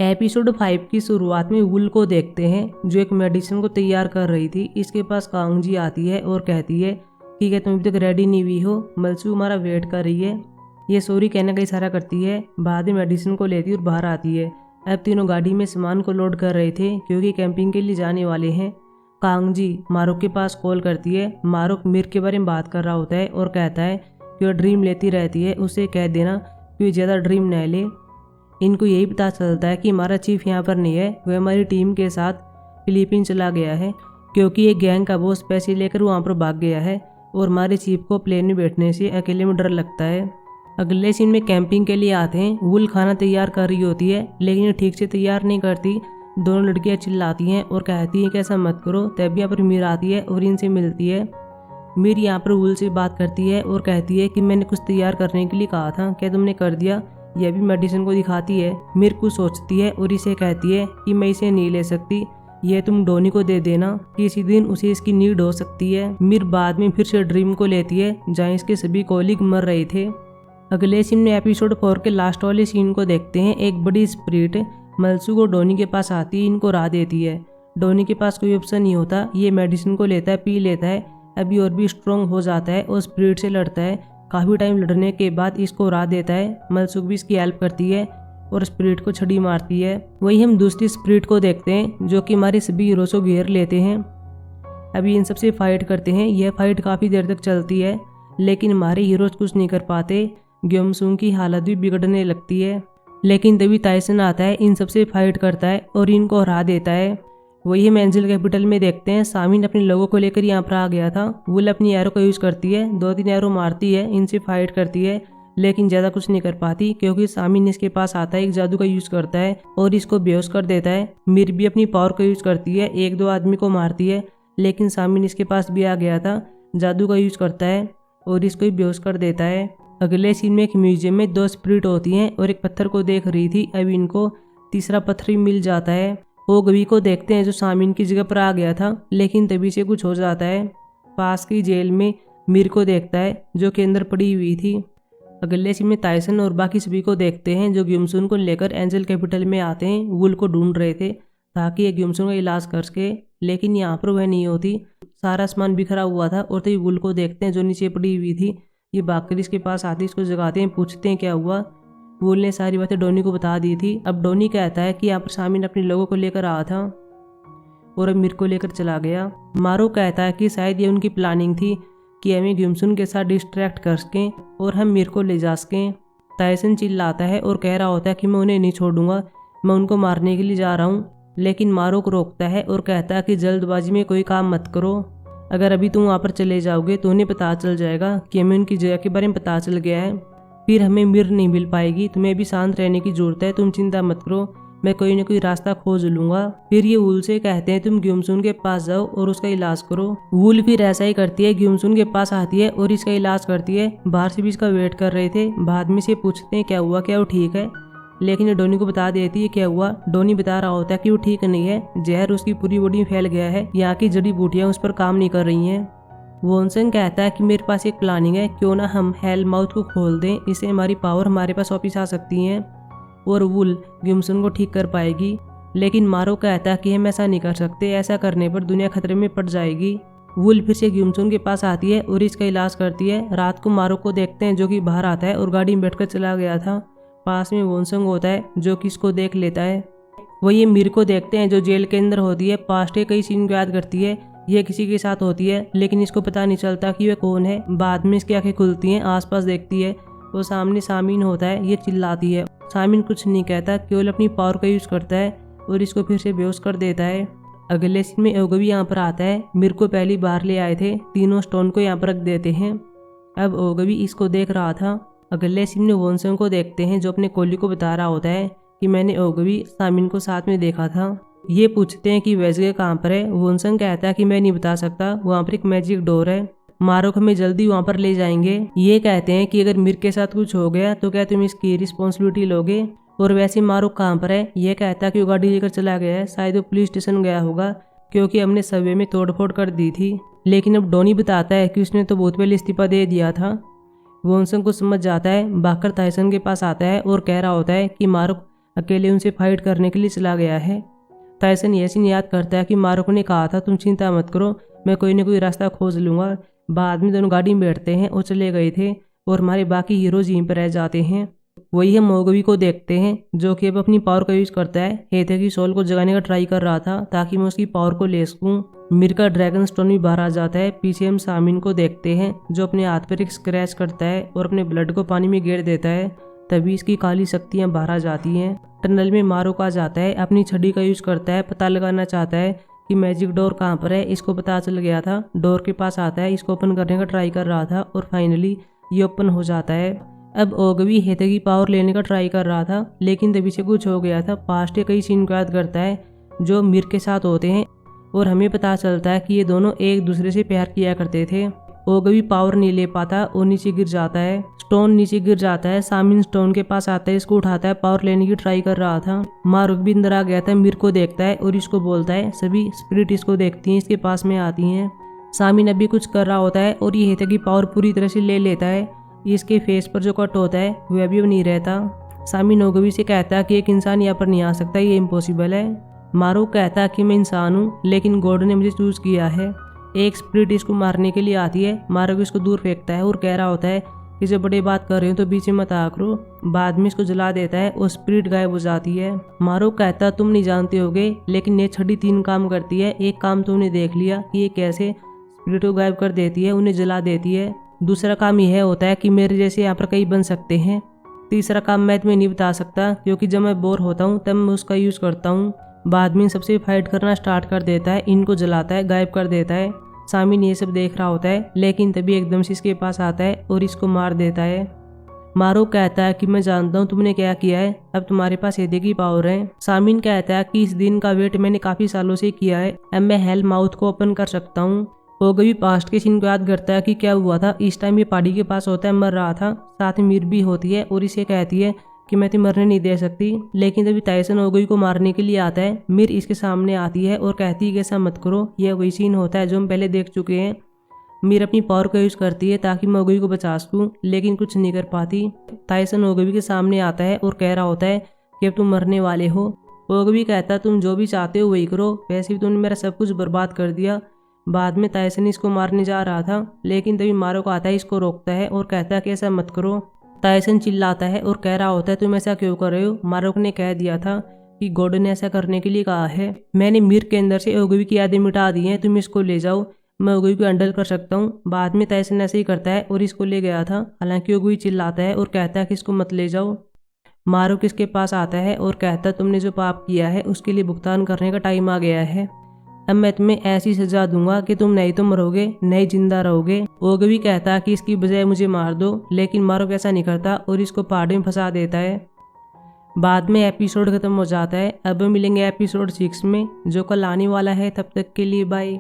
Episode 5 की शुरुआत में वुल को देखते हैं जो एक मेडिसिन को तैयार कर रही थी। इसके पास कांग जी आती है और कहती है ठीक है तुम अभी तक रेडी नहीं हुई हो, मलसू हमारा वेट कर रही है। ये सॉरी कहने का इशारा करती है। बाद में मेडिसिन को लेती और बाहर आती है। अब तीनों गाड़ी में सामान को लोड कर रहे थे क्योंकि कैंपिंग के लिए जाने वाले हैं। कांग जी मारुक के पास कॉल करती है। मारुक मिर के बारे में बात कर रहा होता है और कहता है कि वह ड्रीम लेती रहती है, उसे कह देना कि ज़्यादा ड्रीम न ले। इनको यही पता चलता है कि हमारा चीफ यहाँ पर नहीं है, वह हमारी टीम के साथ फिलीपीन चला गया है क्योंकि एक गैंग का बॉस पैसे लेकर वहाँ पर भाग गया है और हमारे चीफ को प्लेन में बैठने से अकेले में डर लगता है। अगले सीन में कैंपिंग के लिए आते हैं। वुल खाना तैयार कर रही होती है लेकिन ये ठीक से तैयार नहीं करती। दोनों लड़कियाँ चिल्लाती हैं और कहती हैं कि ऐसा मत करो। तब यहाँ पर मीर आती है और इनसे मिलती है। मीर यहाँ पर वुल से बात करती है और कहती है कि मैंने कुछ तैयार करने के लिए कहा था, क्या तुमने कर दिया? यह भी मेडिसिन को दिखाती है। मीर कुछ सोचती है और इसे कहती है कि मैं इसे नहीं ले सकती, यह तुम डोनी को दे देना, किसी दिन उसे इसकी नीड हो सकती है। मीर बाद में फिर से ड्रीम को लेती है जहाँ इसके सभी कॉलीग मर रहे थे। अगले सीन में एपिसोड 4 के लास्ट वाले सीन को देखते हैं। एक बड़ी स्पिरिट मलसू को डोनी के पास आती है, इनको राह देती है। डोनी के पास कोई ऑप्शन नहीं होता, ये मेडिसिन को लेता है, पी लेता है, अभी और भी स्ट्रॉन्ग हो जाता है और स्पिरिट से लड़ता है। काफ़ी टाइम लड़ने के बाद इसको राह देता है। मलसुक भी इसकी हेल्प करती है और स्पिरिट को छड़ी मारती है। वही हम दूसरी स्पिरिट को देखते हैं जो कि हमारे सभी हीरोज को घेर लेते हैं। अभी इन सबसे फाइट करते हैं। यह फाइट काफ़ी देर तक चलती है लेकिन हमारे हीरोज कुछ नहीं कर पाते। ग्योमसुंग की हालत भी बिगड़ने लगती है लेकिन तभी ताइसन आता है, इन सबसे फाइट करता है और इनको हरा देता है। वही हम एंजल कैपिटल में देखते हैं। सामिन अपने लोगों को लेकर यहाँ पर आ गया था। वुल अपनी एरो का यूज़ करती है, 2-3 एरो मारती है, इनसे फाइट करती है लेकिन ज़्यादा कुछ नहीं कर पाती क्योंकि सामिन इसके पास आता है, एक जादू का यूज़ करता है और इसको बेहोश कर देता है। मीर भी अपनी पावर का यूज़ करती है, 1-2 आदमी को मारती है लेकिन सामिन इसके पास भी आ गया था, जादू का यूज़ करता है और इसको ही बेहोश कर देता है। अगले सीन में एक म्यूजियम में 2 स्पिरिट होती हैं और एक पत्थर को देख रही थी। अब इनको तीसरा पत्थर भी मिल जाता है। वो गवी को देखते हैं जो सामिन की जगह पर आ गया था लेकिन तभी से कुछ हो जाता है। पास की जेल में मीर को देखता है जो के अंदर पड़ी हुई थी। अगले सीन में ताइसन और बाकी सभी को देखते हैं जो ग्योमसुन को लेकर एंजल कैपिटल में आते हैं। वुल को ढूंढ रहे थे ताकि ये ग्योमसुन का इलाज कर सके लेकिन यहाँ पर वह नहीं होती, सारा सामान बिखरा हुआ था और तभी वुल को देखते हैं जो नीचे पड़ी हुई थी। ये भागकर इसके पास आती, इसको जगाते हैं, पूछते हैं क्या हुआ। वुल ने सारी बातें डोनी को बता दी थी। अब डोनी कहता है कि यहाँ पर सामिन अपने लोगों को लेकर आया था और अब मीर को लेकर चला गया। मारो कहता है कि शायद ये उनकी प्लानिंग थी कि हमें ग्योमसुन के साथ डिस्ट्रैक्ट कर सकें और हम मीर को ले जा सकें। ताइसन चिल्लाता है और कह रहा होता है कि मैं उन्हें नहीं छोड़ूंगा, मैं उनको मारने के लिए जा रहा हूँ। लेकिन मारो को रोकता है और कहता है कि जल्दबाजी में कोई काम मत करो, अगर अभी तुम वहाँ पर चले जाओगे तो उन्हें पता चल जाएगा कि हमें उनकी जगह के बारे में पता चल गया है, फिर हमें मीर नहीं मिल पाएगी। तुम्हें भी शांत रहने की जरूरत है, तुम चिंता मत करो, मैं कोई ना कोई रास्ता खोज लूंगा। फिर ये वुल से कहते हैं तुम ग्योमसुन के पास जाओ और उसका इलाज करो। वुल फिर ऐसा ही करती है, ग्योमसुन के पास आती है और इसका इलाज करती है। बाहर से भी इसका वेट कर रहे थे। बाद में से पूछते हैं क्या हुआ, क्या वो ठीक है, लेकिन ये डोनी को बता देती है क्या हुआ। डोनी बता रहा होता है कि वो ठीक नहीं है, जहर उसकी पूरी बॉडी में फैल गया है, यहाँ की जड़ी बूटियाँ उस पर काम नहीं कर रही हैं। वोनसन कहता है कि मेरे पास एक प्लानिंग है, क्यों ना हम हेल माउथ को खोल दें, इससे हमारी पावर हमारे पास वापिस आ सकती हैं और वुल ग्योमसुन को ठीक कर पाएगी। लेकिन मारो कहता है कि हम ऐसा नहीं कर सकते, ऐसा करने पर दुनिया खतरे में पड़ जाएगी। वुल फिर से ग्योमसुन के पास आती है और इसका इलाज करती है। रात को मारो को देखते हैं जो कि बाहर आता है और गाड़ी में बैठकर चला गया था। पास में वोनसंग होता है जो कि इसको देख लेता है। वही मीर को देखते हैं जो जेल के अंदर होती है। पास्ट के कई सीन को याद करती है, यह किसी के साथ होती है लेकिन इसको पता नहीं चलता कि वह कौन है। बाद में इसकी आंखें खुलती हैं, आसपास देखती है, वो सामने सामिन होता है। ये चिल्लाती है, सामिन कुछ नहीं कहता, केवल अपनी पावर का यूज करता है और इसको फिर से बेहोश कर देता है। अगले सीन में ओगवी यहाँ पर आता है। मीर को पहली बार ले आए थे, तीनों स्टोन को यहाँ पर रख देते हैं। अब ओगवी इसको देख रहा था। अगले सीन में वोनसंग को देखते हैं जो अपने कोली को बता रहा होता है कि मैंने ओगवी सामिन को साथ में देखा था। ये पूछते हैं कि वह जगह कहाँ पर है। वोनसंग कहता है कि मैं नहीं बता सकता, वहाँ पर एक मैजिक डोर है, मारो हमें जल्दी वहाँ पर ले जाएंगे। ये कहते हैं कि अगर मीर के साथ कुछ हो गया तो क्या तुम इसकी रिस्पॉन्सिबिलिटी लोगे। और वैसे मारो कहाँ पर है। ये कहता है कि वो गाड़ी लेकर चला गया है, शायद वो पुलिस स्टेशन गया होगा क्योंकि हमने सबवे में तोड़फोड़ कर दी थी। लेकिन अब डोनी बताता है कि उसने तो बहुत पहले इस्तीफा दे दिया था। वोनसंग को समझ जाता है, भागकर ताइसन के पास आता है और कह रहा होता है कि मारो अकेले उनसे फाइट करने के लिए चला गया है। ताइसन यह सीन याद करता है कि मारुको ने कहा था तुम चिंता मत करो, मैं कोई ना कोई रास्ता खोज लूँगा। बाद में दोनों गाड़ी में बैठते हैं और चले गए थे और हमारे बाकी हीरोज यहीं पर रह जाते हैं। वही हम मोगवी को देखते हैं जो कि अब अपनी पावर का यूज़ करता है। हेथे की सोल को जगाने का ट्राई कर रहा था ताकि मैं उसकी पावर को ले सकूँ। मीर का ड्रैगन स्टोन भी बाहर आ जाता है। पीछे हम सामिन को देखते हैं जो अपने हाथ पर एक स्क्रैच करता है और अपने ब्लड को पानी में गिर देता है। तभी इसकी काली शक्तियाँ बाहर आ जाती हैं। टनल में मारुको आ जाता है, अपनी छड़ी का यूज़ करता है, पता लगाना चाहता है कि मैजिक डोर कहाँ पर है। इसको पता चल गया था, डोर के पास आता है, इसको ओपन करने का ट्राई कर रहा था और फाइनली ये ओपन हो जाता है। अब ओगवी हेथे की पावर लेने का ट्राई कर रहा था लेकिन तभी से कुछ हो गया था। पास्ट के कई सीन को याद करता है जो मीर के साथ होते हैं और हमें पता चलता है कि ये दोनों एक दूसरे से प्यार किया करते थे। ओगवी पावर नहीं ले पाता और नीचे गिर जाता है। स्टोन नीचे गिर जाता है। सामिन स्टोन के पास आता है, इसको उठाता है, पावर लेने की ट्राई कर रहा था। मारुको भी अंदर आ गया था, मीर को देखता है और इसको बोलता है। सभी स्पिरिट इसको देखती हैं, इसके पास में आती हैं। सामिन अभी कुछ कर रहा होता है और ये हेथे की पावर पूरी तरह से ले लेता है। इसके फेस पर जो कट होता है वह अभी नहीं रहता। सामिन ओगवी से कहता है कि एक इंसान यहाँ पर नहीं आ सकता, ये इम्पॉसिबल है। मारुको कहता है कि मैं इंसान हूँ लेकिन गॉड ने मुझे चूज किया है। एक स्पिरिट इसको मारने के लिए आती है। मारुको इसको दूर फेंकता है और कह रहा होता है कि जब बड़े बात कर रहे हो तो बीच में मत आ करो। बाद में इसको जला देता है और स्पिरिट गायब हो जाती है। मारुको कहता है तुम नहीं जानते होगे लेकिन ये छड़ी 3 काम करती है। एक काम तुमने देख लिया कि ये कैसे स्पिरिट को गायब कर देती है, उन्हें जला देती है। दूसरा काम यह होता है कि मेरे जैसे यहाँ पर कई बन सकते हैं। तीसरा काम मैं तुम्हें नहीं बता सकता क्योंकि जब मैं बोर होता हूँ तब मैं उसका यूज़ करता हूँ। बाद में सबसे फाइट करना स्टार्ट कर देता है, इनको जलाता है, गायब कर देता है। सामिन ये सब देख रहा होता है लेकिन तभी एकदम से इसके पास आता है और इसको मार देता है। मारुको कहता है कि मैं जानता हूँ तुमने क्या किया है, अब तुम्हारे पास हेथे की पावर है। सामिन कहता है कि इस दिन का वेट मैंने काफ़ी सालों से किया है, अब मैं हेल माउथ को ओपन कर सकता हूँ। ओगवी पास्ट के सीन को याद करता है कि क्या हुआ था। इस टाइम ये पहाड़ी के पास होता है, मर रहा था। साथ में मीर भी होती है और इसे कहती है कि मैं तुम्हें मरने नहीं दे सकती। लेकिन तभी ताइसन ओगवी को मारने के लिए आता है। मीर इसके सामने आती है और कहती है कि ऐसा मत करो। यह वही सीन होता है जो हम पहले देख चुके हैं। मीर अपनी पावर का यूज़ करती है ताकि मैं ओगवी को बचा सकूं लेकिन कुछ नहीं कर पाती। ताइसन ओगवी के सामने आता है और कह रहा होता है कि अब तुम मरने वाले हो। ओगवी कहता है तुम जो भी चाहते हो वही करो, वैसे भी तुमने मेरा सब कुछ बर्बाद कर दिया। बाद में ताइसन इसको मारने जा रहा था लेकिन तभी मारुको आता है, इसको रोकता है और कहता है कि ऐसा मत करो। ताइसन चिल्लाता है और कह रहा होता है तुम ऐसा क्यों कर रहे हो। मारुको ने कह दिया था कि गॉड ने ऐसा करने के लिए कहा है। मैंने मीर के अंदर से ओगवी की यादें मिटा दी हैं, तुम इसको ले जाओ, मैं ओगवी को हैंडल कर सकता हूँ। बाद में ताइसन ऐसे ही करता है और इसको ले गया था। हालांकि ओगवी चिल्लाता है और कहता है कि इसको मत ले जाओ। मारुको इसके पास आता है और कहता है तुमने जो पाप किया है उसके लिए भुगतान करने का टाइम आ गया है। अब मैं तुम्हें ऐसी सजा दूंगा कि तुम नहीं तो मरोगे नहीं जिंदा रहोगे। ओगवी कहता है कि इसकी बजाय मुझे मार दो लेकिन मारुको ऐसा नहीं करता और इसको पहाड़ में फंसा देता है। बाद में एपिसोड खत्म हो जाता है। अब मिलेंगे एपिसोड 6 में जो कल आने वाला है। तब तक के लिए बाय।